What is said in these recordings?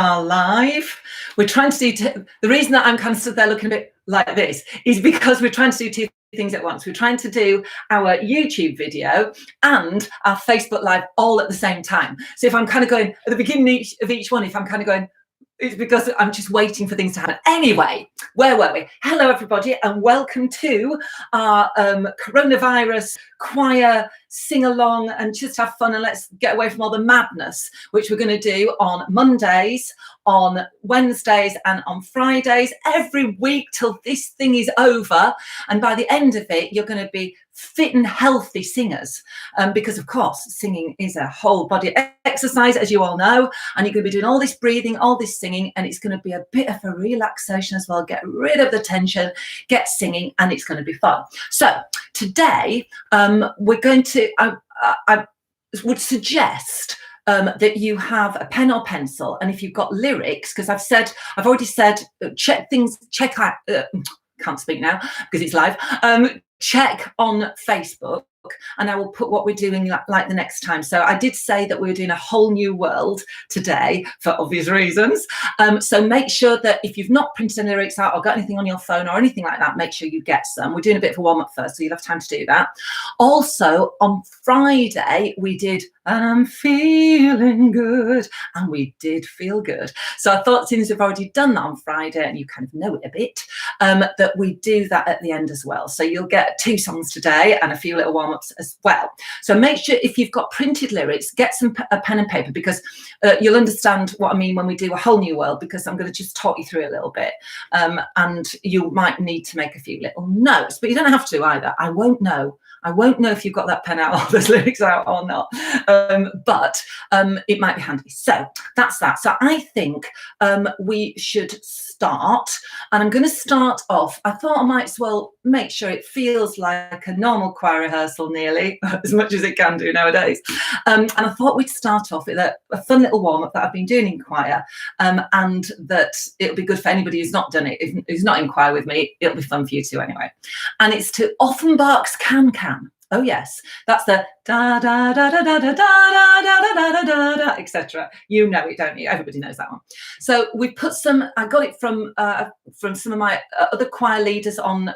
are live. We're trying to do the reason that I'm kind of stood there looking a bit like this is because we're trying to do two things at once. We're trying to do our YouTube video and our Facebook Live all at the same time. So if I'm kind of going at the beginning of each one, if I'm kind of going, it's because I'm just waiting for things to happen. Anyway, where were we? Hello, everybody, and welcome to our coronavirus choir sing-along and just have fun and let's get away from all the madness, which we're going to do on Mondays, on Wednesdays and on Fridays every week till this thing is over. And by the end of it, you're going to be fit and healthy singers because, of course, singing is a whole body exercise, as you all know, and you're going to be doing all this breathing, all this singing, and it's going to be a bit of a relaxation as well. Get rid of the tension, get singing, and it's going to be fun. So today we're going to, I would suggest that you have a pen or pencil, and if you've got lyrics, because I've already said, check out, can't speak now because it's live, check on Facebook, and I will put what we're doing like the next time. So I did say that we were doing a whole new world today for obvious reasons. So make sure that if you've not printed any lyrics out or got anything on your phone or anything like that, make sure you get some. We're doing a bit of a warm up first, so you'll have time to do that. Also on Friday, we did "And I'm Feeling Good," and we did feel good. So I thought, since we've already done that on Friday and you kind of know it a bit, that we do that at the end as well. So you'll get 2 songs today and a few little warm-ups as well. So make sure if you've got printed lyrics, get a pen and paper, because you'll understand what I mean when we do a whole new world, because I'm going to just talk you through a little bit, and you might need to make a few little notes, but you don't have to either. I won't know if you've got that pen out or those lyrics out or not, but it might be handy. So that's that. So I think we should start, and I'm going to start off. I thought I might as well make sure it feels like a normal choir rehearsal, nearly as much as it can do nowadays. And I thought we'd start off with a fun little warm-up that I've been doing in choir, and that it'll be good for anybody who's not done it, who's not in choir with me. It'll be fun for you too anyway. And it's to Offenbach's Can Can. Oh yes, that's the da da da da da da da da da da da da, etc. You know it, don't you? Everybody knows that one. So we put some. I got it from some of my other choir leaders on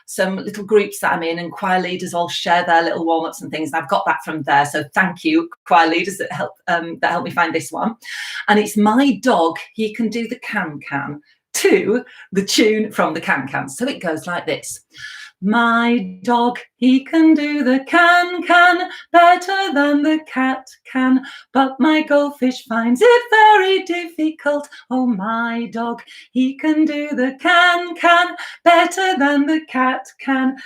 some little groups that I'm in, and choir leaders all share their little warm-ups and things. And I've got that from there. So thank you, choir leaders that helped me find this one. And it's "My Dog, He Can Do the Can Can," to the tune from the Can Can. So it goes like this. My dog, he can do the can better than the cat can, but my goldfish finds it very difficult. Oh, my dog, he can do the can better than the cat can,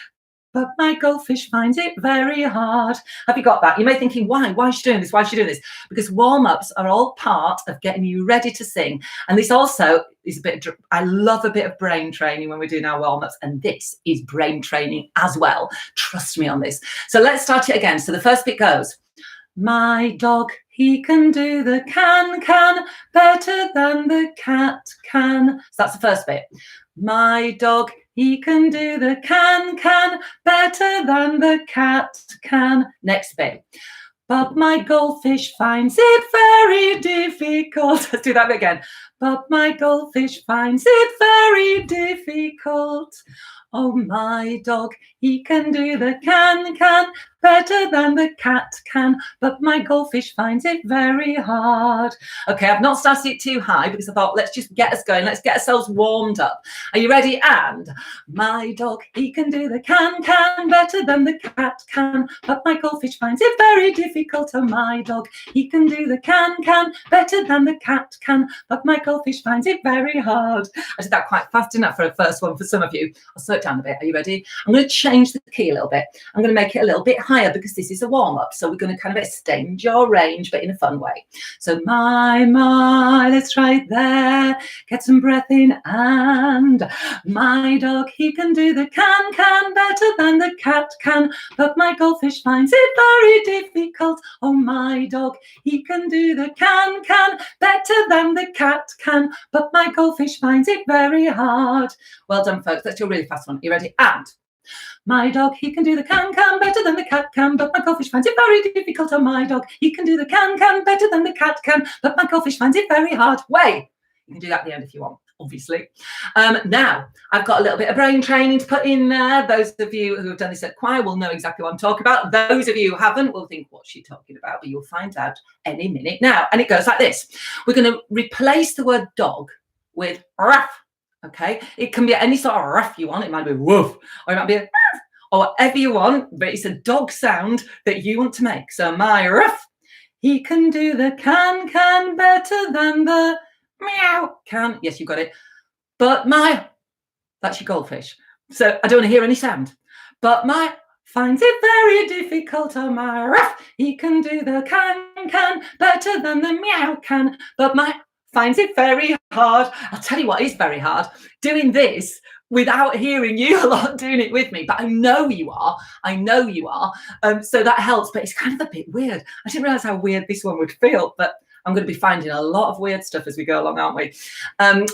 but my goldfish finds it very hard. Have you got that? You may be thinking, why? Why is she doing this? Why is she doing this? Because warm-ups are all part of getting you ready to sing. And this also is I love a bit of brain training when we're doing our warm-ups. And this is brain training as well. Trust me on this. So let's start it again. So the first bit goes, my dog, he can do the can better than the cat can. So that's the first bit. My dog, he can do the can better than the cat can. Next bit. But my goldfish finds it very difficult. Let's do that bit again. But my goldfish finds it very difficult. Oh, my dog, he can do the can better than the cat can, but my goldfish finds it very hard. Okay, I've not started it too high because I thought, let's just get us going. Let's get ourselves warmed up. Are you ready? And my dog, he can do the can better than the cat can, but my goldfish finds it very difficult. Oh, my dog, he can do the can better than the cat can, but my goldfish finds it very hard. I did that quite fast, didn't I, for a first one for some of you? I'll slow it down a bit. Are you ready? I'm going to change the key a little bit. I'm going to make it a little bit higher because this is a warm-up. So we're going to kind of extend your range, but in a fun way. So my, let's try it there. Get some breath in. And my dog, he can do the can better than the cat can, but my goldfish finds it very difficult. Oh, my dog, he can do the can better than the cat can, but my goldfish finds it very hard. Well done, folks. Let's do a really fast one. You ready? And My dog, he can do the can better than the cat can, but my goldfish finds it very difficult. Oh, my dog, he can do the can better than the cat can, but my goldfish finds it very hard. Way. You can do that at the end if you want, obviously. Now, I've got a little bit of brain training to put in there. Those of you who have done this at choir will know exactly what I'm talking about. Those of you who haven't will think, what's she talking about? But you'll find out any minute now. And it goes like this. We're going to replace the word dog with ruff. Okay? It can be any sort of ruff you want. It might be woof, or it might be a ruff, or whatever you want, but it's a dog sound that you want to make. So my ruff, he can do the can better than the meow can. Yes, you got it. But my, that's your goldfish. So I don't want to hear any sound. But my finds it very difficult. Oh, my ruff, he can do the can better than the meow can. But my finds it very hard. I'll tell you what is very hard. Doing this without hearing you a lot, doing it with me. But I know you are. I know you are. So that helps. But it's kind of a bit weird. I didn't realize how weird this one would feel. But I'm going to be finding a lot of weird stuff as we go along, aren't we?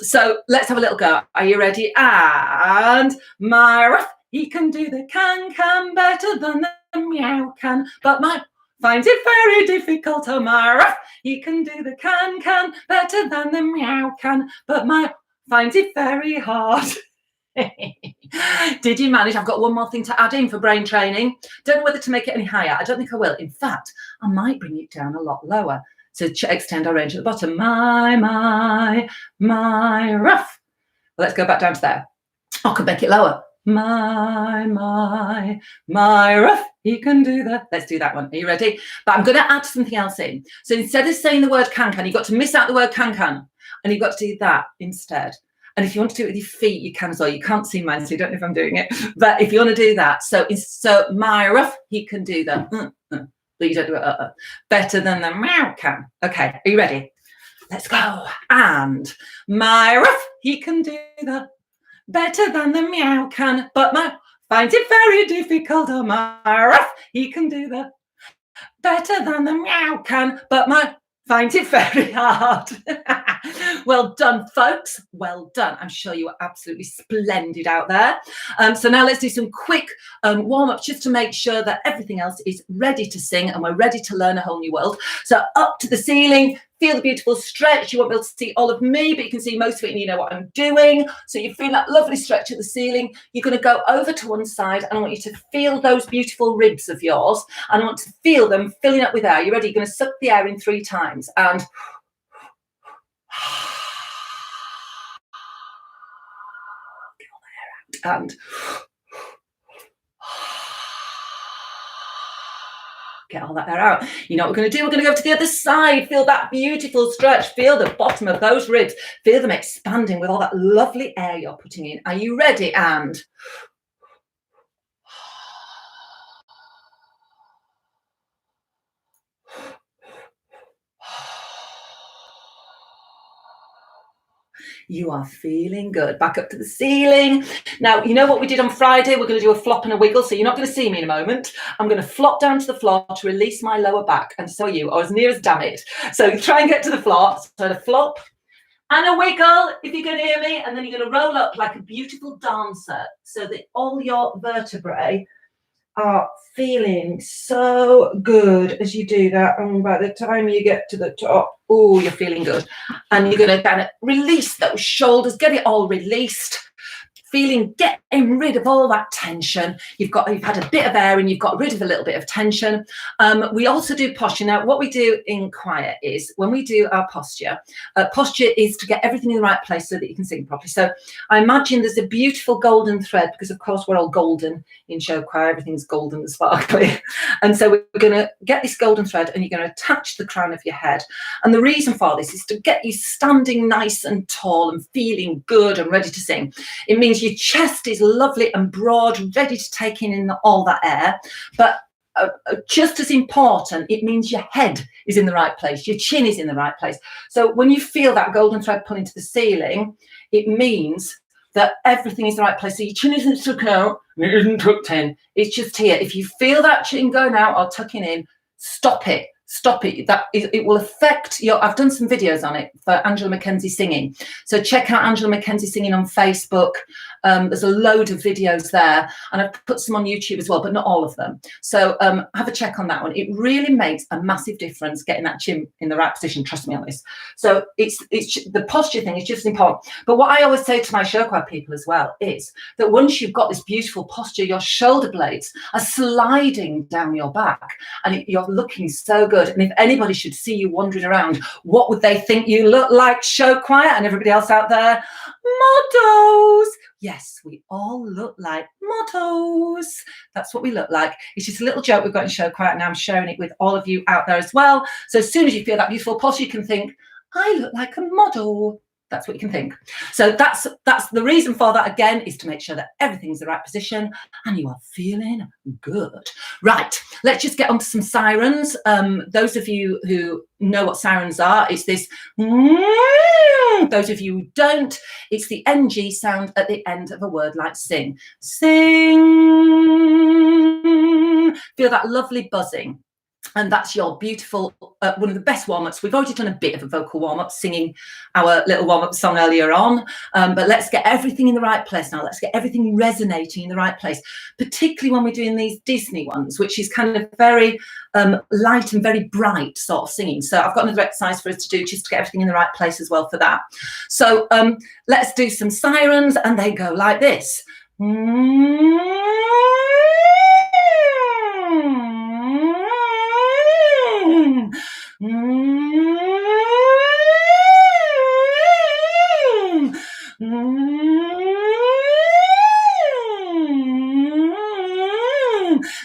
So let's have a little go. Are you ready? And my ruff, he can do the can better than the meow can. But my finds it very difficult. Oh, my ruff, he can do the can better than the meow can. But my finds it very hard. Did you manage? I've got one more thing to add in for brain training. Don't know whether to make it any higher. I don't think I will. In fact, I might bring it down a lot lower to extend our range at the bottom. My ruff. Well, let's go back down to there. I could make it lower. My ruff, he can do that. Let's do that one. Are you ready? But I'm going to add something else in. So instead of saying the word can, you've got to miss out the word can, and you've got to do that instead. And if you want to do it with your feet, you can as well. You can't see mine, so you don't know if I'm doing it. But if you want to do that, so my ruff, he can do that. But you don't do it better than the meow can. Okay, are you ready? Let's go. And my ruff, he can do the better than the meow can, but my finds it very difficult. Oh, my ruff, he can do the better than the meow can, but my finds it very hard. Well done, folks. Well done. I'm sure you were absolutely splendid out there. So now let's do some quick warm-ups just to make sure that everything else is ready to sing and we're ready to learn a whole new world. So up to the ceiling, feel the beautiful stretch. You won't be able to see all of me, but you can see most of it and you know what I'm doing. So you feel that lovely stretch at the ceiling. You're going to go over to one side and I want you to feel those beautiful ribs of yours. And I want to feel them filling up with air. You ready? You're going to suck the air in 3 times. And get all that air out. You know what we're going to do? We're going to go to the other side. Feel that beautiful stretch. Feel the bottom of those ribs. Feel them expanding with all that lovely air you're putting in. Are you ready? And you are feeling good. Back up to the ceiling. Now, you know what we did on Friday? We're going to do a flop and a wiggle. So you're not going to see me in a moment. I'm going to flop down to the floor to release my lower back. And so you, or as near as damn it. So try and get to the floor. So a flop and a wiggle, if you can hear me. And then you're going to roll up like a beautiful dancer so that all your vertebrae are feeling so good as you do that. And by the time you get to the top, oh, you're feeling good. And you're going to kind of release those shoulders, get it all released, getting rid of all that tension. You've had a bit of air and you've got rid of a little bit of tension. We also do posture. Now, what we do in choir is when we do our posture is to get everything in the right place so that you can sing properly. So I imagine there's a beautiful golden thread because, of course, we're all golden in show choir. Everything's golden and sparkly. And so we're going to get this golden thread and you're going to attach the crown of your head. And the reason for this is to get you standing nice and tall and feeling good and ready to sing. It means your chest is lovely and broad, ready to take in all that air. But just as important, it means your head is in the right place, your chin is in the right place. So when you feel that golden thread pulling to the ceiling, it means that everything is in the right place. So your chin isn't stuck out, it isn't tucked in, it's just here. If you feel that chin going out or tucking in, stop it. stop it. It will affect your. I've done some videos on it for Angela Mackenzie singing, so check out Angela Mackenzie singing on Facebook. There's a load of videos there, and I've put some on YouTube as well, but not all of them. So have a check on that one. It really makes a massive difference getting that chin in the right position. Trust me on this. So it's the posture thing is just important. But what I always say to my show choir people as well is that once you've got this beautiful posture, your shoulder blades are sliding down your back, and you're looking so good. And if anybody should see you wandering around, what would they think you look like, show choir and everybody else out there? Models. Yes, we all look like models. That's what we look like. It's just a little joke we've got in show choir, and I'm sharing it with all of you out there as well. So as soon as you feel that beautiful posture, you can think, I look like a model. That's what you can think. So that's the reason for that, again, is to make sure that everything's the right position and you are feeling good. Right, let's just get on to some sirens. Those of you who know what sirens are, it's this. Those of you who don't, it's the NG sound at the end of a word like sing. Sing. Feel that lovely buzzing. And that's your beautiful, one of the best warm-ups. We've already done a bit of a vocal warm-up, singing our little warm-up song earlier on. But let's get everything in the right place now. Let's get everything resonating in the right place, particularly when we're doing these Disney ones, which is kind of very light and very bright sort of singing. So I've got another exercise for us to do just to get everything in the right place as well for that. So let's do some sirens, and they go like this.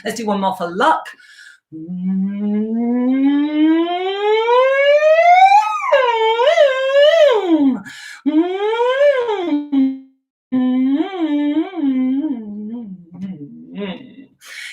Let's do one more for luck.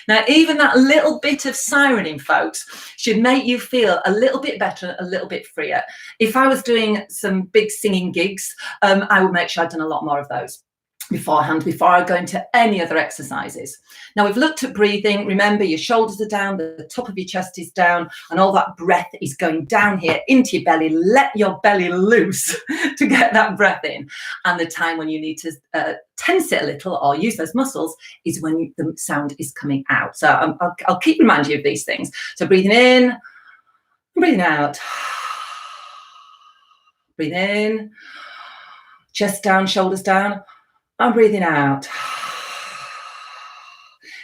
Now, even that little bit of sirening, folks, should make you feel a little bit better, a little bit freer. If I was doing some big singing gigs, I would make sure I'd done a lot more of those beforehand, before I go into any other exercises. Now, we've looked at breathing. Remember, your shoulders are down, the top of your chest is down, and all that breath is going down here into your belly. Let your belly loose to get that breath in. And the time when you need to tense it a little or use those muscles is when the sound is coming out. So I'll keep reminding you of these things. So breathing in, breathing out. Breathe in, chest down, shoulders down. I'm breathing out.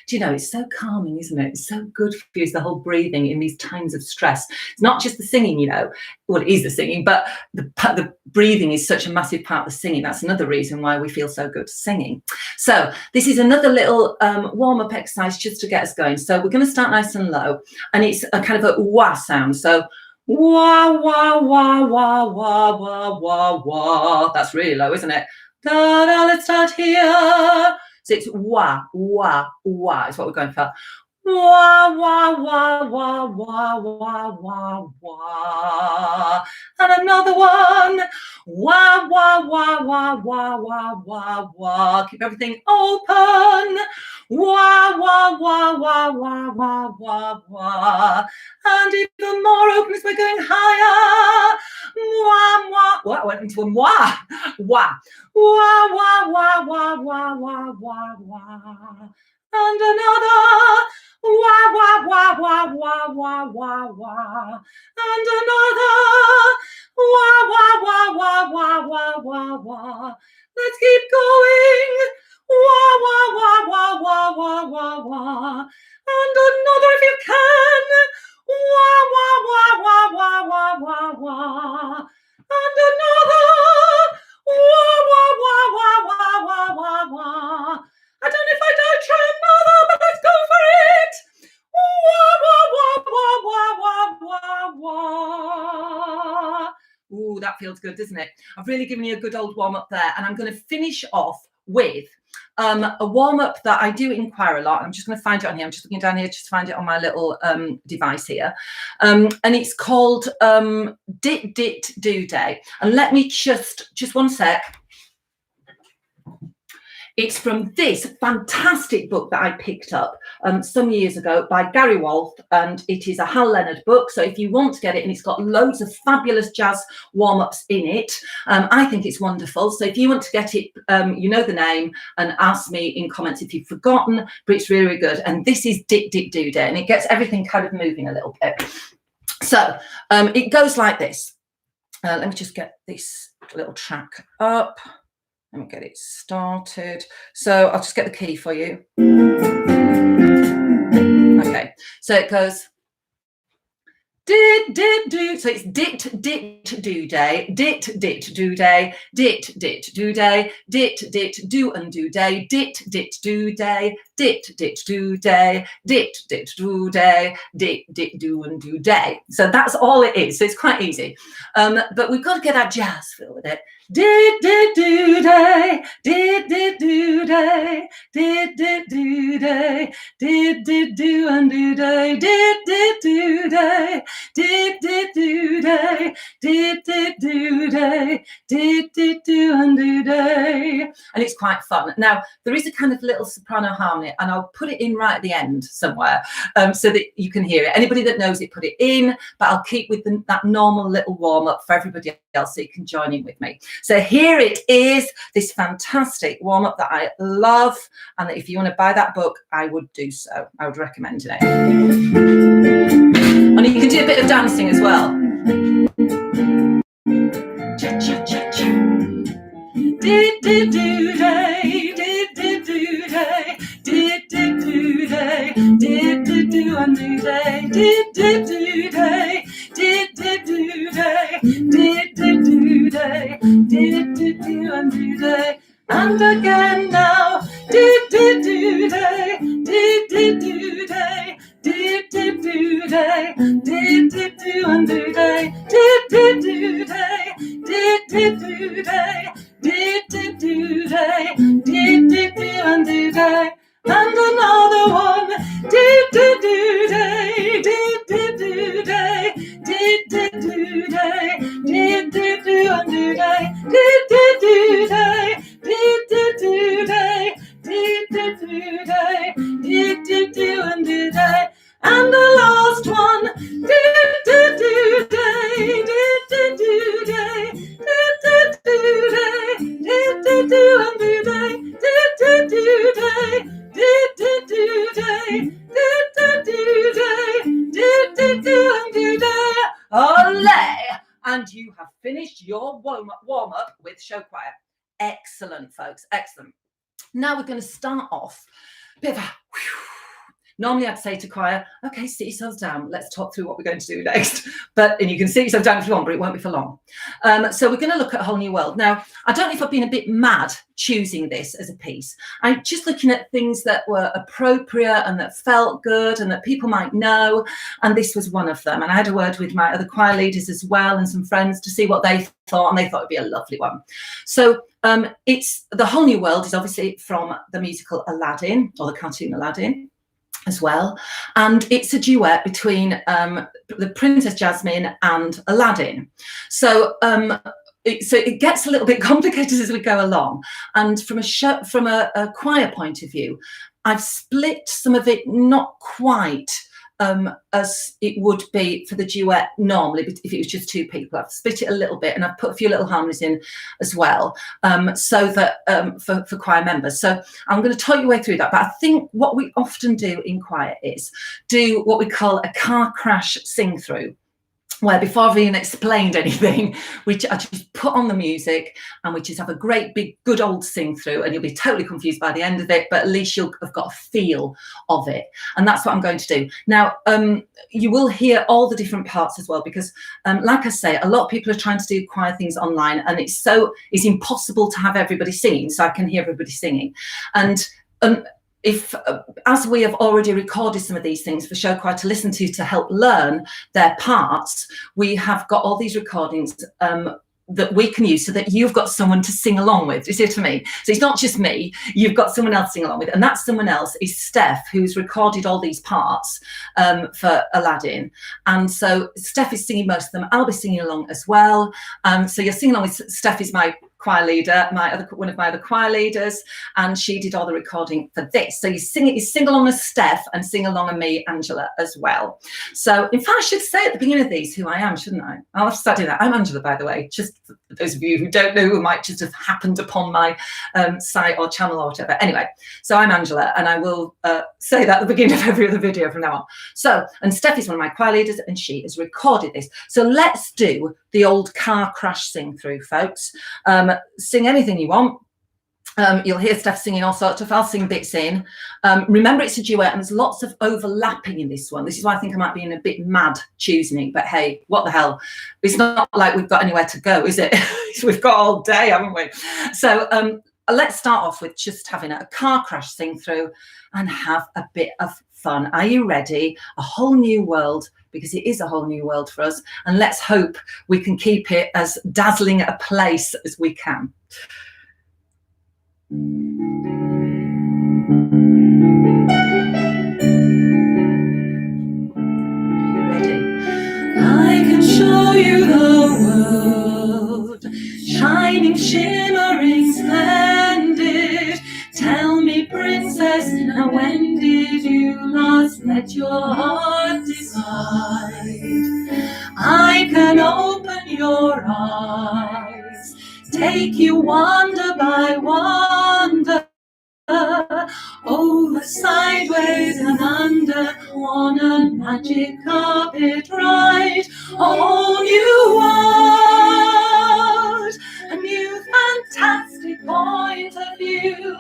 Do you know, it's so calming, isn't it? It's so good for you, it's the whole breathing in these times of stress. It's not just the singing, you know. Well, it is the singing, but the breathing is such a massive part of the singing. That's another reason why we feel so good singing. So this is another little warm-up exercise just to get us going. So we're going to start nice and low, and it's a kind of a wah sound. So wah, wah, wah, wah, wah, wah, wah, wah. That's really low, isn't it? Da, da, let's start here. So it's wah, wah, wah is what we're going for. Wah, wah, wah, wah, wah, wah, wah, wah. And another one. Wah, wah, wah, wah, wah, wah, wah, wah. Keep everything open. Wah, wah, wah, wah, wah, wah, wah, wah. And even more open as we're going higher. Wah, wah. Well, I went into a wah. Wah. Wah, wah, wah, wah, wah, wah, wah, wah. And another. Wah, wah, wah, wah, wah, wah, wah, wah. And another. Wah, wah, wah, wah, wah, wah, wah, wah. Let's keep going. Wah, wah, wah, wah, wah, wah, wah, wah. And another if you can. Wah, wah, wah, wah, wah, wah, wah, wah. And another. Wah, wah, wah, wah, wah, wah, wah, wah. I don't know if I don't try another, but let's go for it. Wah, wah, wah, wah, wah, wah, wah. Ooh, that feels good, doesn't it? I've really given you a good old warm-up there, and I'm going to finish off with a warm-up that I do in choir a lot. I'm just going to find it on here. I'm just looking down here just to find it on my little device here. And it's called Dit Dit Do Day. And let me just one sec. It's from this fantastic book that I picked up some years ago by Gary Wolfe, and it is a Hal Leonard book. So if you want to get it, and it's got loads of fabulous jazz warm-ups in it, I think it's wonderful. So if you want to get it, you know the name, and ask me in comments if you've forgotten, but it's really, really good. And this is Dick Dick Do Day, and it gets everything kind of moving a little bit. So it goes like this. Let me just get this little track up. Let me get it started. So I'll just get the key for you. Okay, so it goes dit dit do. So it's dit dit do day, dit dit do day, dit dit do day, dit dit do and do day, dit dit do day, dit dit do day, dit dit do day, dit dit do and do day. So that's all it is. So it's quite easy, but we've got to get our jazz feel with it. Did do day, did do day, did do day, did do and do day, did do day, did do day, did do day, did do and do day. And it's quite fun. Now there is a kind of little soprano harmony, and I'll put it in right at the end somewhere, so that you can hear it. Anybody that knows it, put it in, but I'll keep with that normal little warm up for everybody else, so you can join in with me. So here it is, this fantastic warm-up that I love, and that if you want to buy that book, I would do so. I would recommend it. And you can do a bit of dancing as well. Cha cha cha cha. Did do day, did do day, did do day, did do and do day, did do day, did do day, did do day, did do and do day. And again now, did do day, did do day, did do day, did do and do day, did do day, did do day, did do day, did do and do day. And another one, did do day, did do day, did do day, did do and do day, did do day, did do day, did do day, did do and do day. And the last one, did do day, did do day, did do day, did do and do day, did do day, did do day, did do day, did do and do day. Olé! And you have finished your warm-up with show choir. Excellent, folks, excellent. Now we're going to start off a bit of a normally I'd say to choir, okay, sit yourselves down, let's talk through what we're going to do next. And you can sit yourself down if you want, but it won't be for long. So we're going to look at A Whole New World. Now, I don't know if I've been a bit mad choosing this as a piece. I'm just looking at things that were appropriate and that felt good and that people might know, and this was one of them. And I had a word with my other choir leaders as well and some friends to see what they thought, and they thought it'd be a lovely one. So it's The Whole New World is obviously from the musical Aladdin, or the cartoon Aladdin as well, and it's a duet between the Princess Jasmine and Aladdin. So it gets a little bit complicated as we go along, and from a choir point of view, I've split some of it not quite as it would be for the duet normally, but if it was just two people. I've split it a little bit, and I've put a few little harmonies in as well, so that for choir members. So I'm going to talk your way through that. But I think what we often do in choir is do what we call a car crash sing through, where before I've even explained anything, I just put on the music and we just have a great big good old sing through, and you'll be totally confused by the end of it, but at least you'll have got a feel of it. And that's what I'm going to do. Now, you will hear all the different parts as well, because like I say, a lot of people are trying to do choir things online, and it's impossible to have everybody singing, so I can hear everybody singing. And if, as we have already recorded some of these things for show choir to listen to help learn their parts, we have got all these recordings that we can use so that you've got someone to sing along with. You see what I mean? So it's not just me, you've got someone else to sing along with, and that someone else is Steph, who's recorded all these parts for Aladdin. And so Steph is singing most of them. I'll be singing along as well. So you're singing along with Steph, is my choir leader, one of my other choir leaders, and she did all the recording for this. So you sing along as Steph and sing along as me, Angela, as well. So in fact, I should say at the beginning of these who I am, shouldn't I? I'll have to start doing that. I'm Angela, by the way, just for those of you who don't know, who might just have happened upon my site or channel or whatever. Anyway, so I'm Angela, and I will say that at the beginning of every other video from now on. So, and Steph is one of my choir leaders, and she has recorded this. So let's do the old car crash sing through, folks. Sing anything you want. You'll hear Steph singing all sorts of stuff. I'll sing bits in. Remember, it's a duet, and there's lots of overlapping in this one. This is why I think I might be in a bit mad choosing, but hey, what the hell? It's not like we've got anywhere to go, is it? We've got all day, haven't we? So let's start off with just having a car crash sing through and have a bit of fun. Are you ready? A whole new world, because it is a whole new world for us. And let's hope we can keep it as dazzling a place as we can. I can show you the world, shining, shimmering, splendid. Tell me, princess, now when did you last let your heart decide? I can open your eyes, take you wonder by wonder, over, sideways and under, on a magic carpet ride. A whole new world, a new fantastic point of view.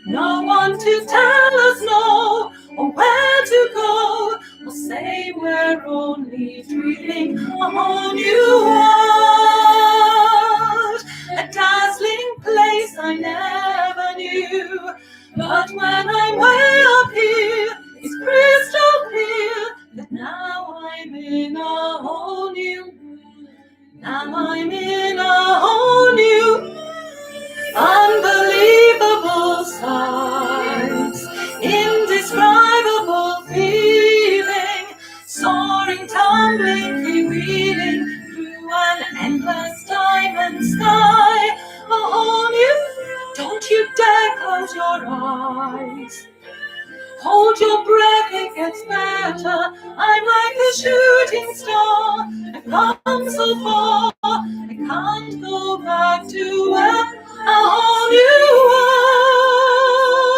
No one to tell us no, or where to go, or say we're only dreaming. A whole new world, a dazzling place I never knew. But when I'm way up here, it's crystal clear that now I'm in a whole new, unbelievable sights, indescribable feeling, soaring, tumbling, freewheeling through an endless diamond sky. A whole new, don't you dare close your eyes. Hold your breath, it gets better. I'm like a shooting star. I've come so far, I can't go back to where. A whole new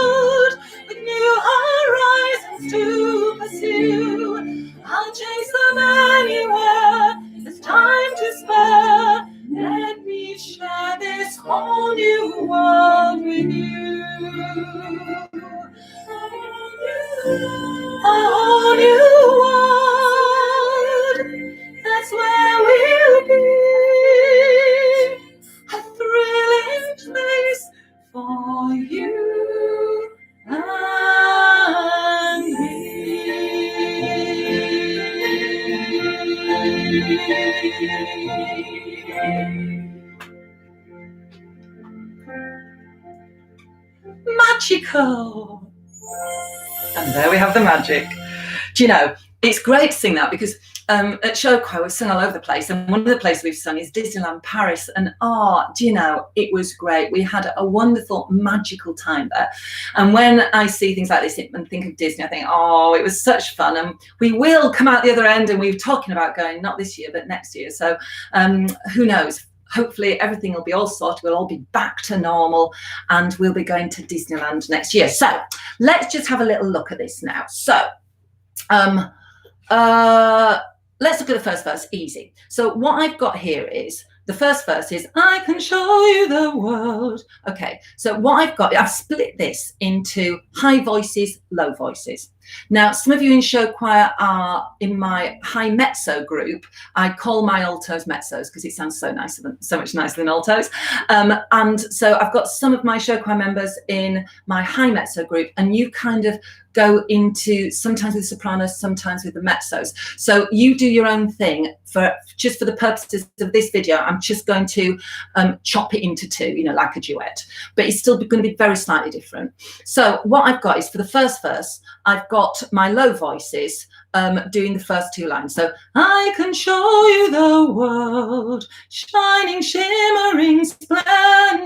world, with new horizons to pursue. I'll chase them anywhere, there's time to spare. Let me share this whole new world with you. A whole new world, that's where we'll be. A thrilling place for you and me. Magical. And there we have the magic. Do you know, it's great to sing that because at Show Choir we've sung all over the place, and one of the places we've sung is Disneyland Paris, and do you know, it was great. We had a wonderful, magical time there. And when I see things like this and think of Disney, I think, oh, it was such fun, and we will come out the other end, and we were talking about going, not this year, but next year. So who knows? Hopefully everything will be all sorted, we'll all be back to normal, and we'll be going to Disneyland next year. So let's just have a little look at this now. So let's look at the first verse, easy. So what I've got here is, the first verse is, I can show you the world. Okay, so what I've got, I've split this into high voices, low voices. Now, some of you in Show Choir are in my high mezzo group. I call my altos mezzos because it sounds so much nicer than altos. And so I've got some of my Show Choir members in my high mezzo group, and you kind of go into sometimes with sopranos, sometimes with the mezzos. So you do your own thing. Just for the purposes of this video, I'm just going to chop it into two, you know, like a duet, but it's still going to be very slightly different. So what I've got is, for the first verse, I've got my low voices doing the first two lines. So I can show you the world, shining, shimmering, splendid.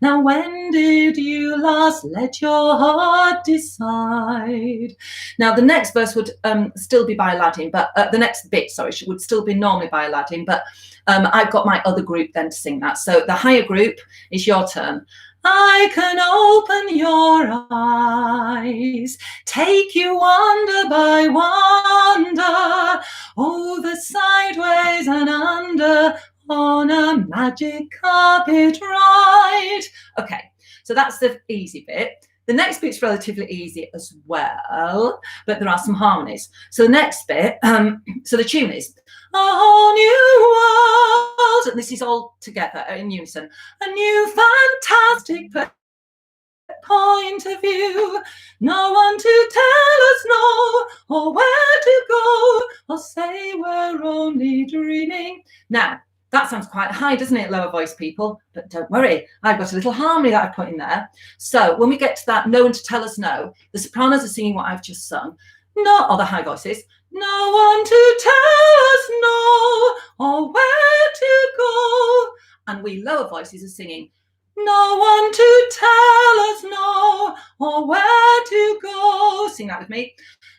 Now when did you last let your heart decide? Now the next verse would still be by Aladdin, but the next bit, sorry, would still be normally by Aladdin, but I've got my other group then to sing that. So the higher group is your turn. I can open your eyes, take you wonder by wonder, over, sideways and under, on a magic carpet ride. Okay, so that's the easy bit. The next bit's relatively easy as well, but there are some harmonies. So the next bit, so the tune is a whole new world, and this is all together in unison. A new fantastic point of view, no one to tell us no, or where to go, or say we're only dreaming. Now, that sounds quite high, doesn't it, lower voice people? But don't worry, I've got a little harmony that I've put in there. So when we get to that no one to tell us no, the sopranos are singing what I've just sung. No, or the high voices. No one to tell us no, or where to go. And we lower voices are singing, no one to tell us no, or where to go. Sing that with me.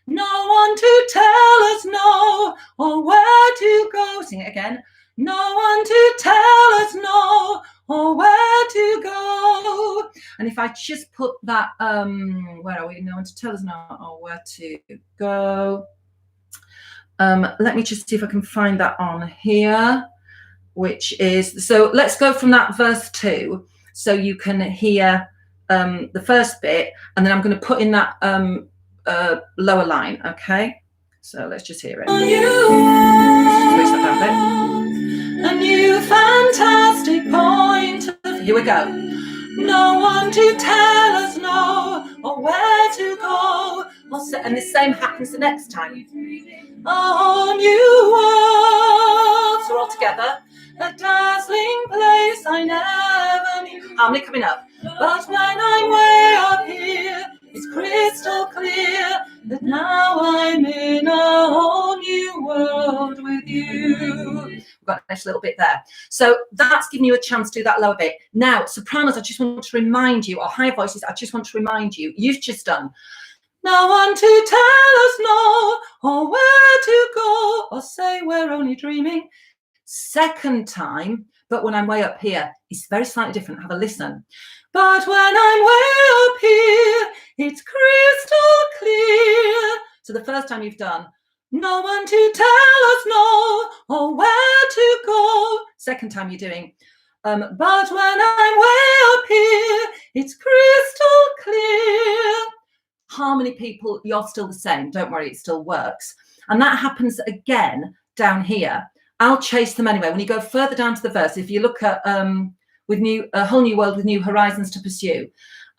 No one to tell us no, or where to go. Sing it again. No one to tell us no, or where to go. And if I just put that, where are we? No one to tell us no, or where to go. Let me just see if I can find that on here, which is, so let's go from that verse 2, so you can hear the first bit, and then I'm going to put in that lower line, okay? So let's just hear it. Switch that down a bit. A new fantastic point of, here we go. No one to tell us no, or where to go, and the same happens the next time. A whole new world, so all together. A dazzling place I never knew. Harmony coming up. But when I'm way up here, it's crystal clear that now I'm in a whole new world with you. We've got a nice little bit there. So that's giving you a chance to do that lower bit. Now, sopranos, I just want to remind you, or high voices, I just want to remind you, you've just done no one to tell us no, or where to go, or say we're only dreaming. Second time, but when I'm way up here, it's very slightly different. Have a listen. But when I'm way up here, it's crystal clear. So the first time you've done, no one to tell us no, or where to go. Second time you're doing, but when I'm way up here, it's crystal clear. Harmony people, you're still the same. Don't worry, it still works. And that happens again down here. I'll chase them anyway. When you go further down to the verse, if you look at with a whole new world with new horizons to pursue,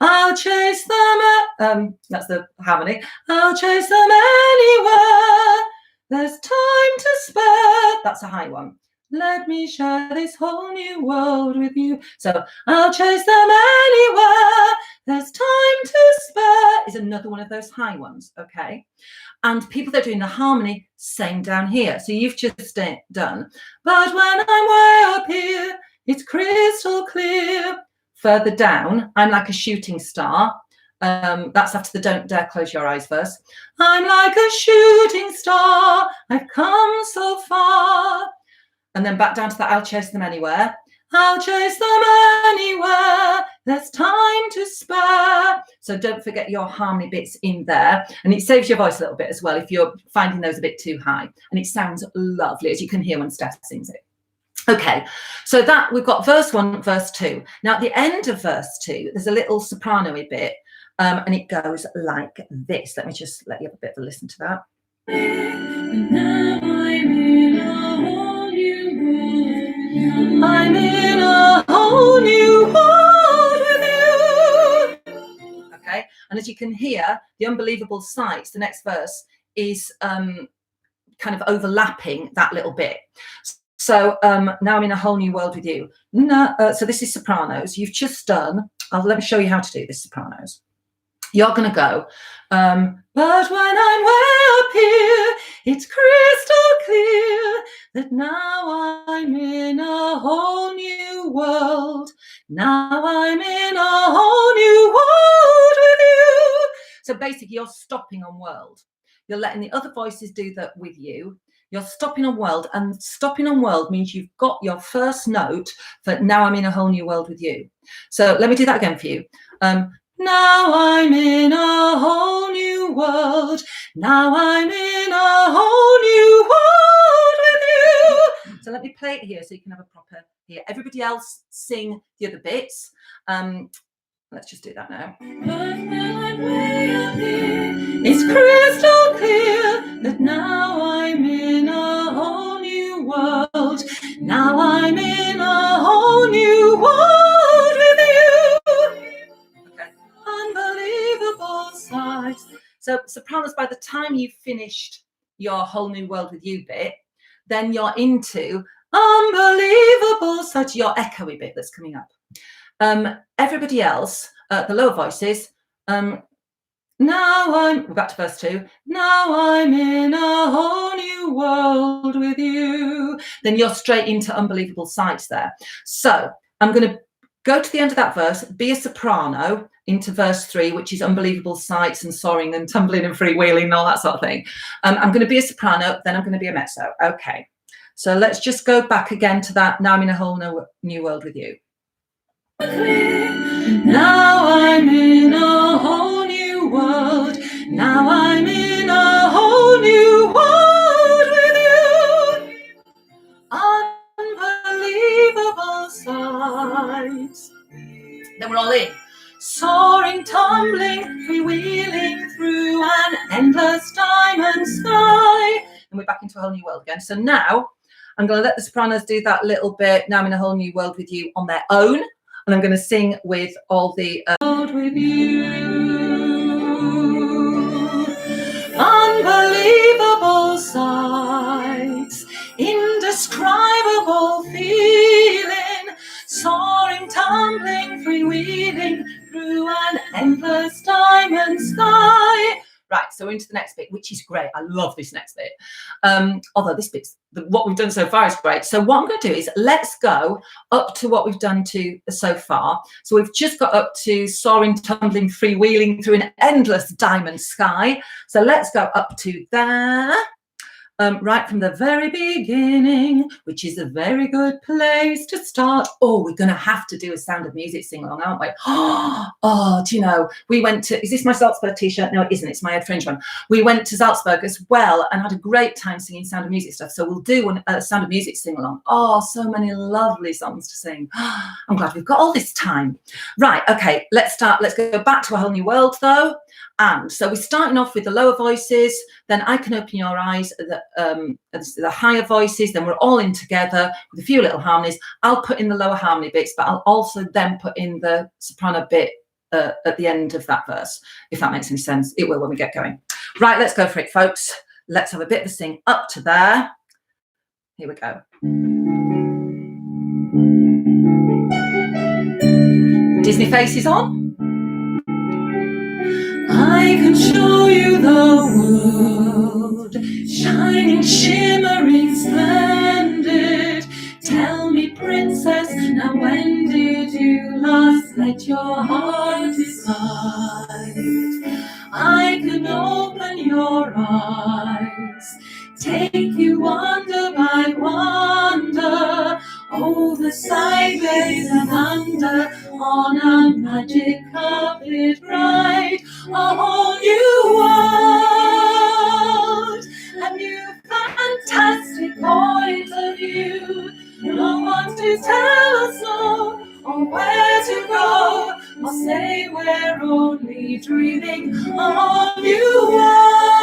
I'll chase them. That's the harmony. I'll chase them anywhere. There's time to spare. That's a high one. Let me share this whole new world with you. So I'll chase them anywhere. There's time to spare is another one of those high ones. Okay. And people that are doing the harmony, same down here. So you've just done. But when I'm way up here, it's crystal clear. Further down, I'm like a shooting star. That's after the Don't Dare Close Your Eyes verse. I'm like a shooting star. I've come so far. And then back down to that, I'll chase them anywhere. I'll chase them anywhere. There's time to spare. So don't forget your harmony bits in there. And it saves your voice a little bit as well if you're finding those a bit too high. And it sounds lovely, as you can hear when Steph sings it. Okay, so that we've got verse 1, verse 2. Now at the end of verse 2, there's a little soprano-y bit, and it goes like this. Let me just let you have a bit of a listen to that. I'm in a whole new world with you. Okay, and as you can hear, the unbelievable sights, the next verse is kind of overlapping that little bit. So now I'm in a whole new world with you. No, so this is sopranos. You've just done, let me show you how to do this sopranos. You're going to go, but when I'm way up here, it's crystal clear that now I'm in a whole new world. Now I'm in a whole new world with you. So basically, you're stopping on world. You're letting the other voices do that with you. You're stopping on world, and stopping on world means you've got your first note for now I'm in a whole new world with you. So let me do that again for you. Now I'm in a whole new world. Now I'm in a whole new world with you. So let me play it here so you can have a proper here. Everybody else sing the other bits. Let's just do that now. It's crystal clear that now I'm in a whole new world. Now I'm in a whole new world with you. Okay. Unbelievable sights. So sopranos, by the time you've finished your whole new world with you bit, then you're into unbelievable sights, your echoey bit that's coming up. Everybody else, the lower voices, we're back to verse 2. Now I'm in a whole new world with you. Then you're straight into unbelievable sights there. So I'm going to go to the end of that verse, be a soprano into verse 3, which is unbelievable sights and soaring and tumbling and freewheeling and all that sort of thing. I'm going to be a soprano, then I'm going to be a mezzo. Okay. So let's just go back again to that. Now I'm in a whole new world with you. Now I'm in a whole new world. Now I'm in a whole new world with you. Unbelievable sights. Then we're all in. Soaring, tumbling, freewheeling through an endless diamond sky. And we're back into a whole new world again. So now I'm going to let the sopranos do that little bit. Now I'm in a whole new world with you on their own. And I'm going to sing with all the world with you. Unbelievable sights, indescribable feeling, soaring, tumbling, freewheeling through an endless diamond sky. Right, so we're into the next bit, which is great. I love this next bit. Although this bit's, what we've done so far is great. So what I'm going to do is let's go up to what we've done to so far. So we've just got up to soaring, tumbling, freewheeling through an endless diamond sky. So let's go up to there. Right from the very beginning, which is a very good place to start. Oh, we're going to have to do a Sound of Music sing-along, aren't we? Oh, do you know, we went to, is this my Salzburg t-shirt? No, it isn't. It's my Ed Fringe one. We went to Salzburg as well and had a great time singing Sound of Music stuff. So we'll do a Sound of Music sing-along. Oh, so many lovely songs to sing. I'm glad we've got all this time. Right, okay, let's start. Let's go back to a whole new world, though. And so we're starting off with the lower voices, then I Can Open Your Eyes, the higher voices, then we're all in together with a few little harmonies. I'll put in the lower harmony bits, but I'll also then put in the soprano bit at the end of that verse, if that makes any sense. It will when we get going. Right, let's go for it, folks. Let's have a bit of a sing up to there. Here we go. Disney faces on. I can show you the world, shining, shimmering, splendid. Tell me, princess, now when did you last let your heart decide? I can open your eyes, take you wonder by wonder, over, sideways and under, on a magic carpet ride, a whole new world, a new fantastic point of view. No one to tell us no, or where to go, or say we're only dreaming, a whole new world,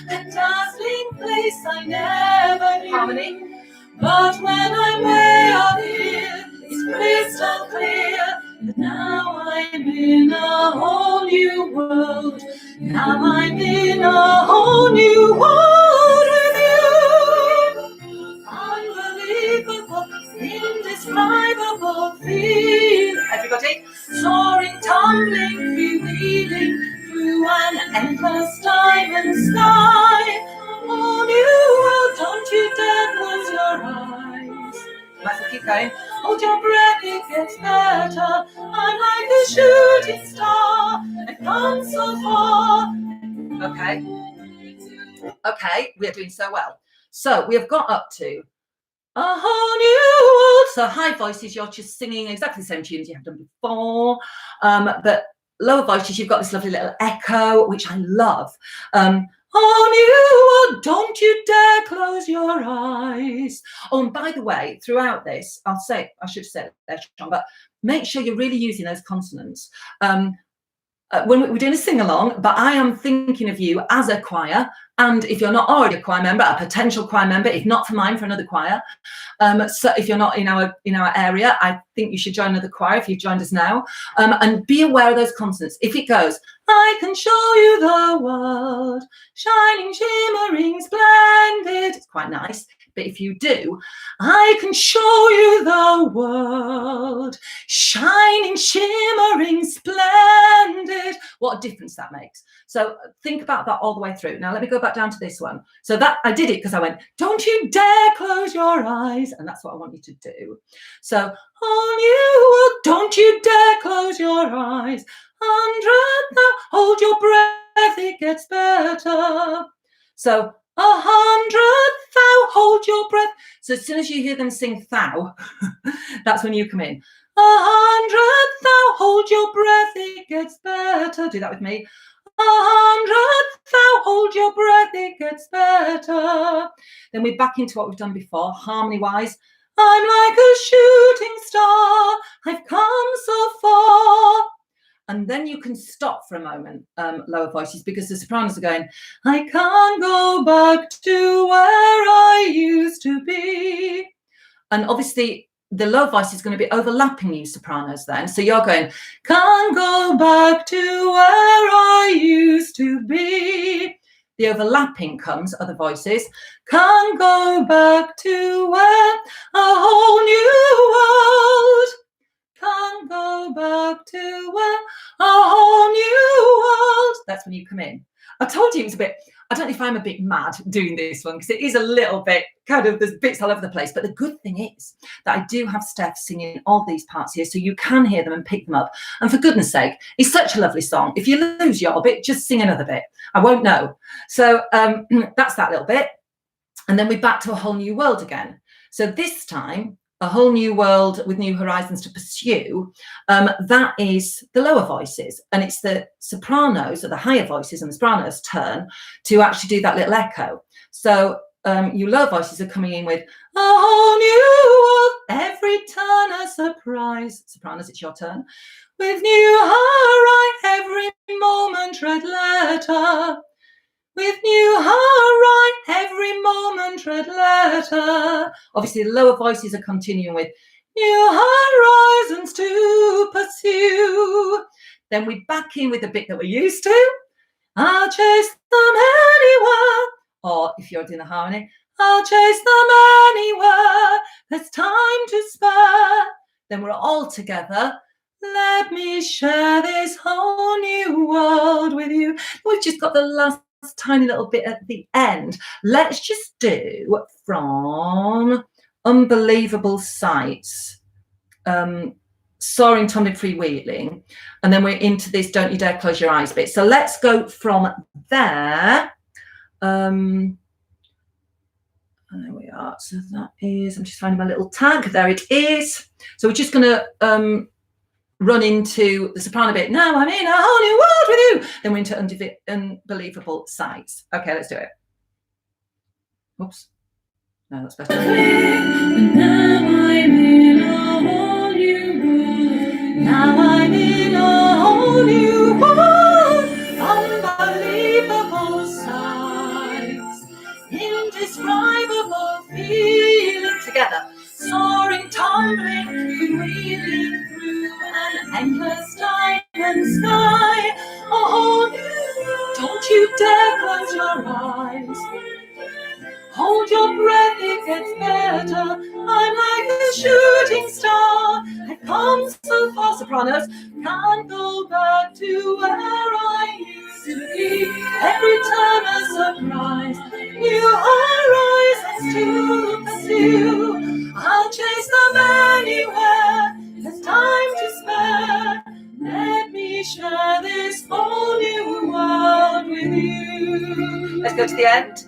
a dazzling place I never knew. Harmony. But when I'm way up here, it's crystal clear that now I'm in a whole new world. Now I'm in a whole new world with you. Unbelievable, indescribable feel. Everybody, soaring, tumbling, freewheeling through an endless diamond sky. Oh, new world, don't you dare close your eyes. keep going. Hold your breath, it gets better. I'm like a shooting star. I've come so far. Okay, we're doing so well. So we have got up to a whole new world. So high voices, you're just singing exactly the same tunes you have done before. But lower voices, you've got this lovely little echo, which I love. Whole new world, don't you dare close your eyes. Oh, and by the way, throughout this, I should have said it there, Sean, but make sure you're really using those consonants. When we're doing a sing-along, but I am thinking of you as a choir, and if you're not already a choir member, a potential choir member, if not for mine, for another choir. So if you're not in our area, I think you should join another choir if you've joined us now, and be aware of those consonants. If it goes, I can show you the world, shining, shimmering, splendid, it's quite nice. But if you do, I can show you the world, shining, shimmering, splendid. What a difference that makes. So think about that all the way through. Now let me go back down to this one. So that I did it because I went, don't you dare close your eyes. And that's what I want you to do. So on you, don't you dare close your eyes. 100 now, hold your breath, it gets better. So 100 thou, hold your breath. So as soon as you hear them sing thou, that's when you come in. 100 thou, hold your breath, it gets better. Do that with me. 100 thou, hold your breath, it gets better. Then we're back into what we've done before, harmony wise. I'm like a shooting star, I've come so far. And then you can stop for a moment, lower voices, because the sopranos are going, I can't go back to where I used to be. And obviously the low voice is going to be overlapping you sopranos then. So you're going, can't go back to where I used to be. The overlapping comes, other voices. Can't go back to where a whole new world. Can't go back to where a whole new world. That's when you come in. I told you it was a bit, I don't know if I'm a bit mad doing this one because it is a little bit kind of, there's bits all over the place. But the good thing is that I do have Steph singing all these parts here so you can hear them and pick them up. And for goodness sake, it's such a lovely song. If you lose your bit, just sing another bit. I won't know. So that's that little bit. And then we're back to a whole new world again. So this time, a whole new world with new horizons to pursue, that is the lower voices. And it's the sopranos, or the higher voices and the sopranos' turn to actually do that little echo. So you lower voices are coming in with a whole new world, every turn a surprise. Sopranos, it's your turn. With new horizon, every moment tread letter. With new horizon, every moment tread letter. Obviously, the lower voices are continuing with new horizons to pursue. Then we back in with the bit that we're used to. I'll chase them anywhere. Or if you're doing the harmony, I'll chase them anywhere. There's time to spare. Then we're all together. Let me share this whole new world with you. We've just got the last tiny little bit at the end. Let's just do from Unbelievable Sights, Soaring, Tumbling, Freewheeling, and then we're into this Don't You Dare Close Your Eyes bit. So let's go from there. And there we are. So that is, I'm just finding my little tag. There it is. So we're just going to run into the soprano bit. Now I'm in a whole new world with you. Then we're into Unbelievable Sights. Okay, let's do it. Oops. No, that's better. Now I'm in a whole new world. Now I'm in a whole new world. Unbelievable sights. Indescribable feeling. Together. Soaring, tumbling, freewheeling through an endless diamond sky. Oh, don't you dare close your eyes. Hold your breath, it gets better. I'm like a shooting star. I've come so far, sopranos. Can't go back to where I used to be. Every time a surprise, new horizons to pursue. I'll chase them anywhere. There's time to spare. Let me share this whole new world with you. Let's go to the end.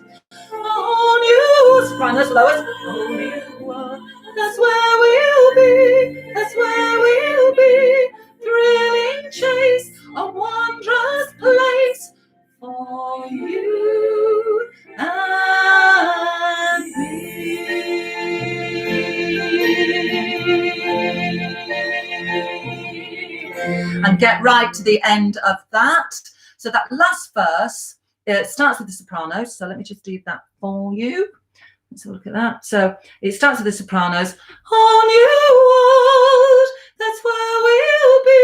Whole new sopranos, lowers. Whole new world. That's where we'll be. That's where we'll be. Thrilling chase, a wondrous place for you and me. And get right to the end of that. So that last verse starts with the sopranos. So let me just do that for you. Let's have a look at that. So it starts with the sopranos. On your world, that's where we'll be.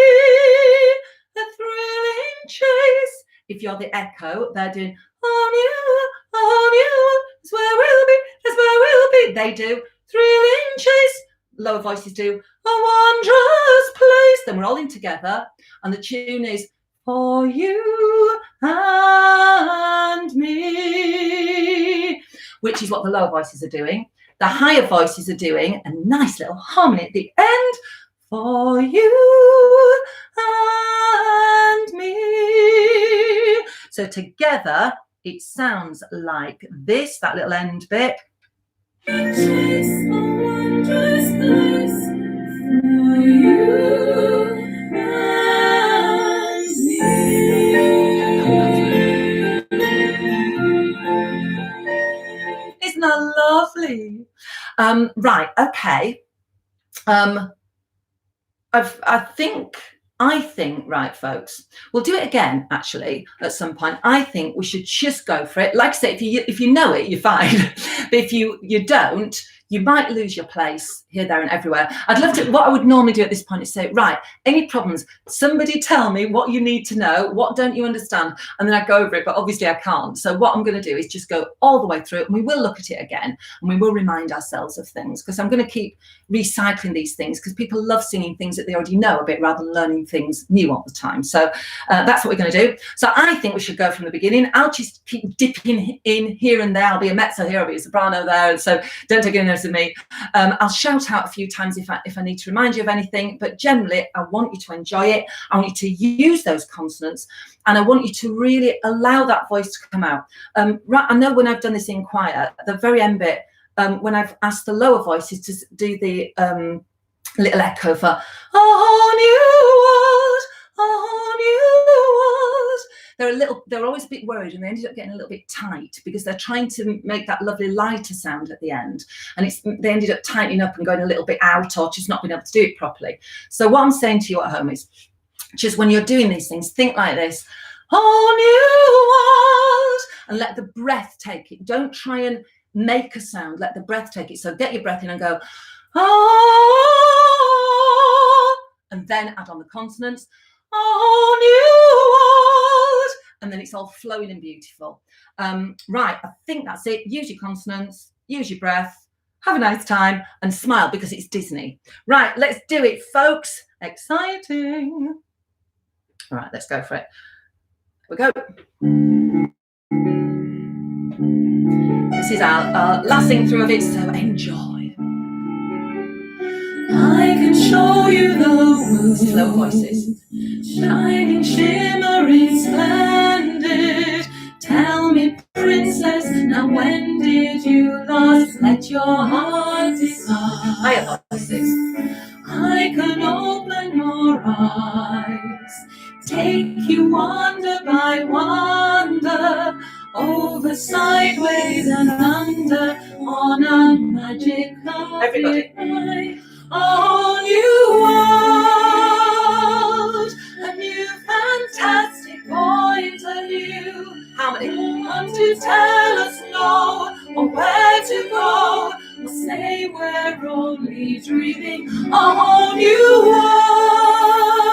A thrilling chase. If you're the echo, they're doing on you, that's where we'll be, that's where we'll be. They do thrilling chase. Lower voices do a wondrous place. Then we're all in together, and the tune is for you and me, which is what the lower voices are doing. The higher voices are doing a nice little harmony at the end. For you and me. So together, it sounds like this, that little end bit. Chase a wondrous place for you and me. Isn't that lovely? Right, okay. I think, right, folks, we'll do it again, actually, at some point. I think we should just go for it. Like I say, if you know it, you're fine. But if you don't, you might lose your place here, there, and everywhere. I'd love to, what I would normally do at this point is say, right, any problems? Somebody tell me what you need to know. What don't you understand? And then I go over it, but obviously I can't. So what I'm going to do is just go all the way through it, and we will look at it again, and we will remind ourselves of things, because I'm going to keep recycling these things, because people love singing things that they already know a bit rather than learning things new all the time. So that's what we're going to do. So I think we should go from the beginning. I'll just keep dipping in here and there. I'll be a mezzo here, I'll be a soprano there, and so don't take any notice of me. I'll shout out a few times if I need to remind you of anything, but generally I want you to enjoy it. I want you to use those consonants, and I want you to really allow that voice to come out. Right, I know when I've done this in choir, the very end bit, when I've asked the lower voices to do the little echo for a whole new world, they're always a bit worried, and they ended up getting a little bit tight because they're trying to make that lovely lighter sound at the end, and they ended up tightening up and going a little bit out, or just not being able to do it properly. So what I'm saying to you at home is, just when you're doing these things, think like this: whole new world, and let the breath take it. Don't try and make a sound, let the breath take it. So get your breath in and go, oh, and then add on the consonants, oh, new world, and then it's all flowing and beautiful. Right, I think that's it. Use your consonants, use your breath, have a nice time, and smile, because it's Disney. Right, let's do it, folks. Exciting. All right, let's go for it. Here we go. This is our last sing through of it, so enjoy. I can show you the world. Slow voices. Shining, shimmering, splendid. Tell me, princess, now when did you last let your heart decide? Higher voices. I can open your eyes, take you wonder by wonder, over, sideways, and under, on a magic carpet. Everybody. A new world, a new fantastic point of view. How many? Want to tell us no, or where to go, or say we're only dreaming. A whole new world,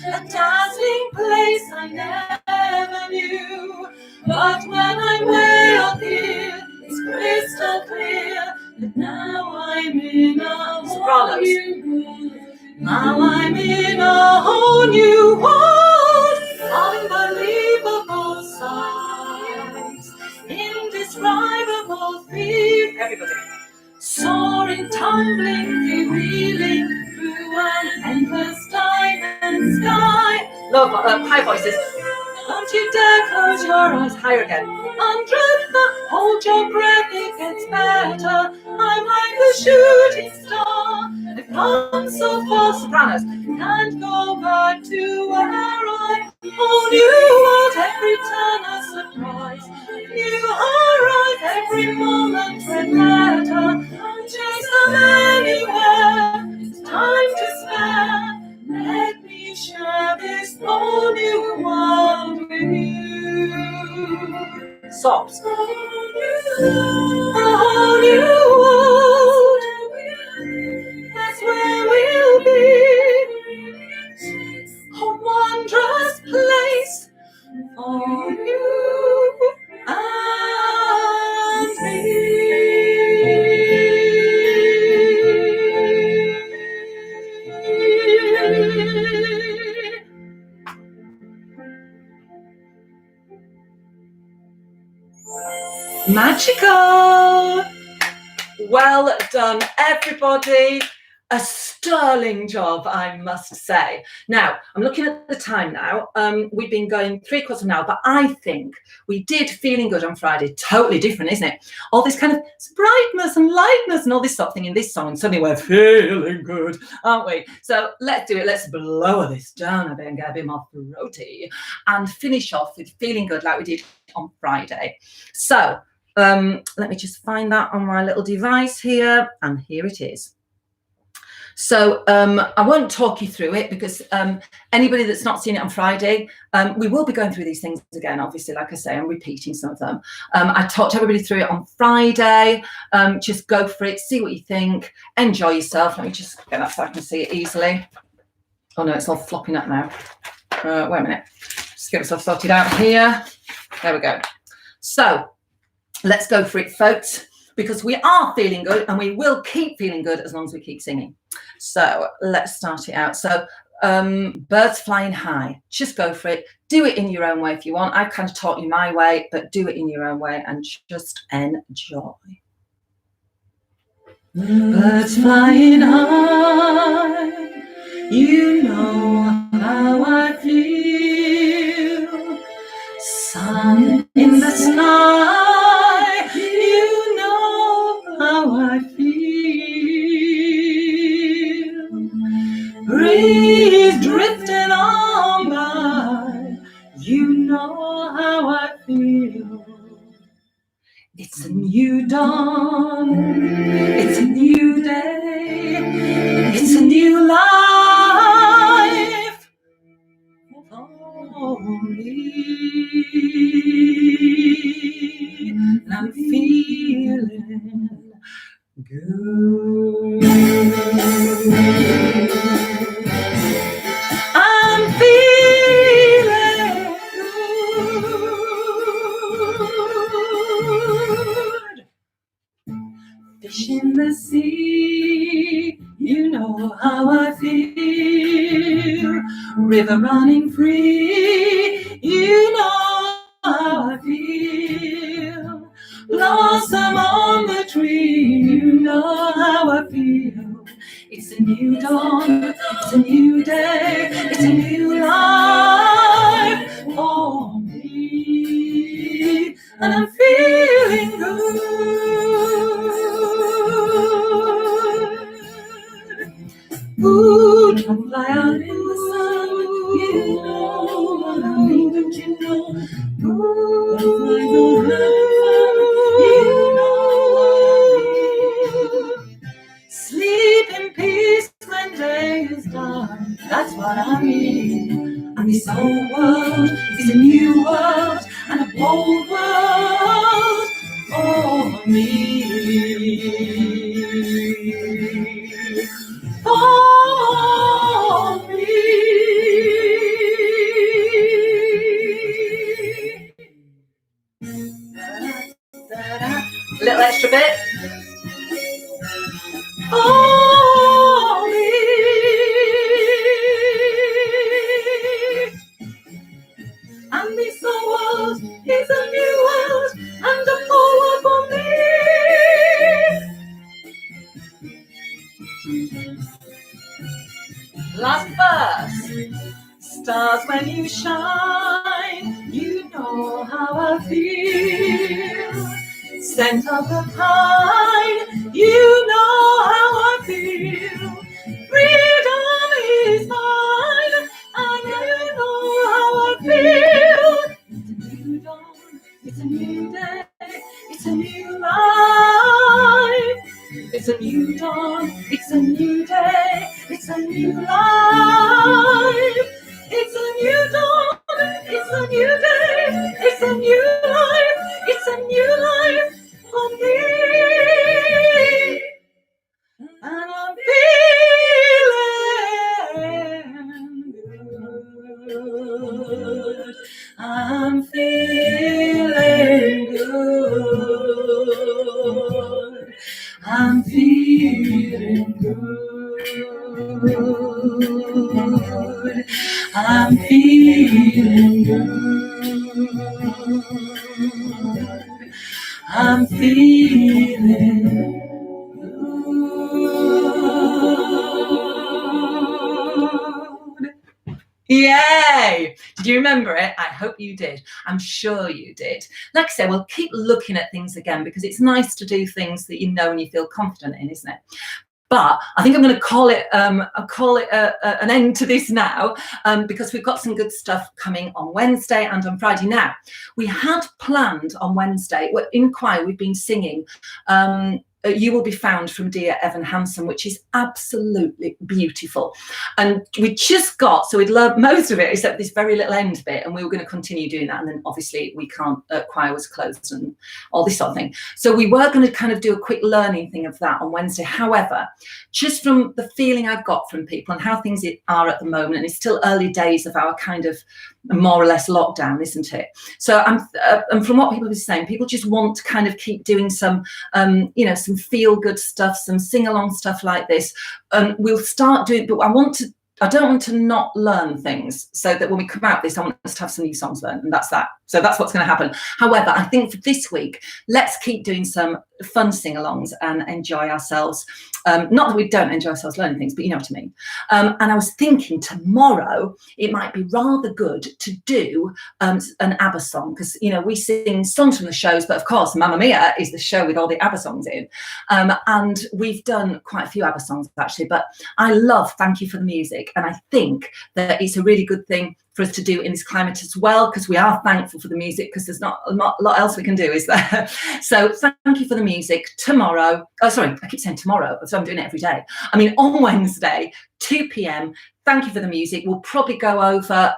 a dazzling place I never knew. But when I'm way up here, it's crystal clear that now I'm in a whole new world. Now I'm in a whole new world, unbelievable sights, indescribable fear. Everybody. Soaring going tumbling, freewheeling through an endless diamond sky. Love high voices. Don't you dare close your eyes. Higher again. Hold your breath, it gets better. I'm like a shooting star. It comes so fast, sopranos. Can't go back to where I only want every turn a surprise. New horizon, every moment red letter. Chase them anywhere. It's time to spare. Let me share this whole new world with you. Sobs. A whole new world. That's where we'll be. A wondrous place for you and me. Magical! Well done, everybody. A sterling job, I must say. Now, I'm looking at the time now. We've been going 3/4 of an hour, but I think we did Feeling Good on Friday. Totally different, isn't it? All this kind of brightness and lightness and all this sort of thing in this song, and suddenly we're feeling good, aren't we? So let's do it. Let's blow this down a bit and get a bit more throaty and finish off with Feeling Good like we did on Friday. So let me just find that on my little device here, and here it is. So I won't talk you through it because anybody that's not seen it on Friday, we will be going through these things again, obviously, like I say, I'm repeating some of them. I talked everybody through it on Friday. Just go for it, see what you think, enjoy yourself. Let me just get that so I can see it easily. Oh no, it's all flopping up now. Wait a minute, just get myself sorted out here. There we go. So let's go for it, folks, because we are feeling good and we will keep feeling good as long as we keep singing. So let's start it out. So Birds Flying High, just go for it. Do it in your own way if you want. I've kind of taught you my way, but do it in your own way and just enjoy. Birds flying high, you know how I feel. Sun in the sky, you know how I feel. Breeze drifting on by, you know how I feel. It's a new dawn, it's a new day, it's a new life for me. And I'm feeling good. I'm feeling good. Fish in the sea, you know how I feel. River running free, you know how I feel. Blossom on the tree, you know how I feel. It's a new dawn, it's a new day, it's a new life for me. And I'm feeling good. Ooh, don't fly out in the sun, you know what I mean, don't you know? Ooh, fly don't have fun, you know what I mean. Sleep in peace when day is done, that's what I mean. And this whole world is a new world and a bold world for me. For me. Little extra bit. For me. And this whole world is a new world and a whole world for me. Last verse. Stars when you shine, you know how I feel. Scent of the pine, you know how I feel. Freedom is mine, and you know how I feel. It's a new dawn, it's a new day, it's a new life. It's a new dawn, it's a new day, it's a new life. It's a new dawn, it's a new day, it's a new life, it's a new life for me. And I'm feeling good. I'm feeling good. I'm feeling good. I'm feeling good. I'm feeling good. Yay! Did you remember it? I hope you did. I'm sure you did. Like I said, we'll keep looking at things again because it's nice to do things that you know and you feel confident in, isn't it? But I think I'm going to call it an end to this now because we've got some good stuff coming on Wednesday and on Friday. Now, we had planned on Wednesday, in choir we've been singing You Will Be Found from Dear Evan Hansen, which is absolutely beautiful. And we just got, so we'd learned most of it except this very little end bit, and we were going to continue doing that. And then obviously we can't, choir was closed and all this sort of thing. So we were going to kind of do a quick learning thing of that on Wednesday. However, just from the feeling I've got from people and how things are at the moment, and it's still early days of our kind of more or less lockdown, isn't it? So and from what people are saying, people just want to kind of keep doing some, some feel good stuff, some sing along stuff like this. We'll start doing, but I don't want to not learn things, so that when we come out with this, I want us to have some new songs learned, and that's that. So that's what's going to happen. However, I think for this week, let's keep doing some fun sing-alongs and enjoy ourselves. Not that we don't enjoy ourselves learning things, but you know what I mean. And I was thinking tomorrow it might be rather good to do an ABBA song, because we sing songs from the shows, but of course Mamma Mia is the show with all the ABBA songs in, and we've done quite a few ABBA songs actually. But I love Thank You for the Music, and I think that it's a really good thing for us to do in this climate as well, because we are thankful for the music, because there's not a lot else we can do, is there? So thank you for the music tomorrow. Oh, sorry, I keep saying tomorrow, so I'm doing it every day. I mean, on Wednesday, 2 p.m. Thank you for the music. We'll probably go over,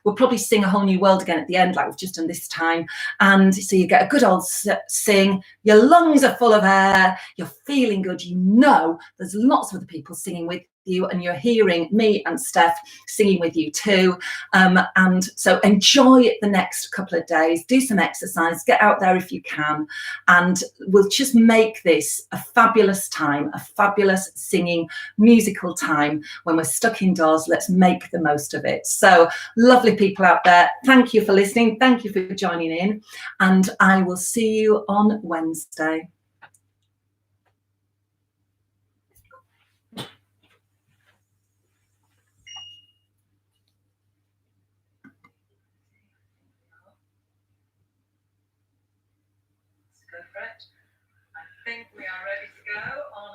we'll probably sing A Whole New World again at the end, like we've just done this time. And so you get a good old sing, your lungs are full of air, you're feeling good, there's lots of other people singing with you, and you're hearing me and Steph singing with you too. And so enjoy the next couple of days, do some exercise, get out there if you can, and we'll just make this a fabulous time, a fabulous singing musical time when we're stuck indoors. Let's make the most of it. So lovely people out there, thank you for listening, thank you for joining in, and I will see you on Wednesday. I think we are ready to go on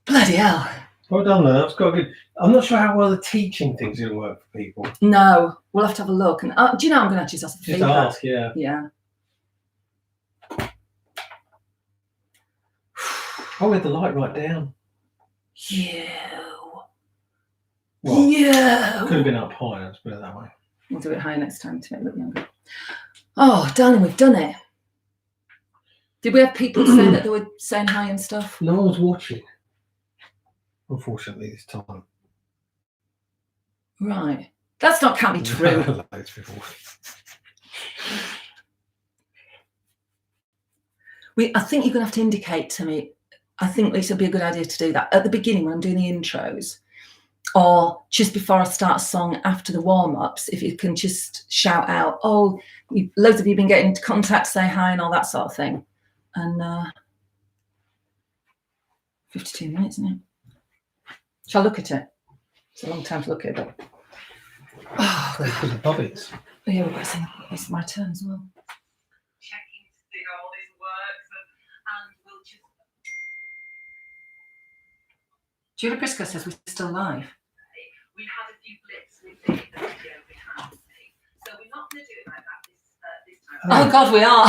bloody hell. Well done, there. That's quite good. I'm not sure how well the teaching thing's going to work for people. No, we'll have to have a look. And do you know, I'm going to actually ask Just ask, yeah. Yeah. Oh, with the light right down. Well, yeah. Could have been up higher, let's put it that way. We'll do it higher next time to make it look younger. Oh, darling, we've done it. Did we have people saying that they were saying hi and stuff? No one's watching, unfortunately, this time. Right. Can't be true. Loads of people. I think you're going to have to indicate to me. I think this would be a good idea to do that at the beginning when I'm doing the intros. or just before I start a song after the warm-ups, if you can just shout out, oh, loads of you been getting into contact, say hi and all that sort of thing. And 52 minutes, isn't it? Shall I look at it? It's a long time to look at it. Oh, Because of Bobbies. yeah, we've got to sing. It's my turn as well. Checking to see how all this works, and we'll just. Julia Briscoe says we're still live. We had a few blips with the video behind me, so we're not going to do it like that this time. Oh God, we are.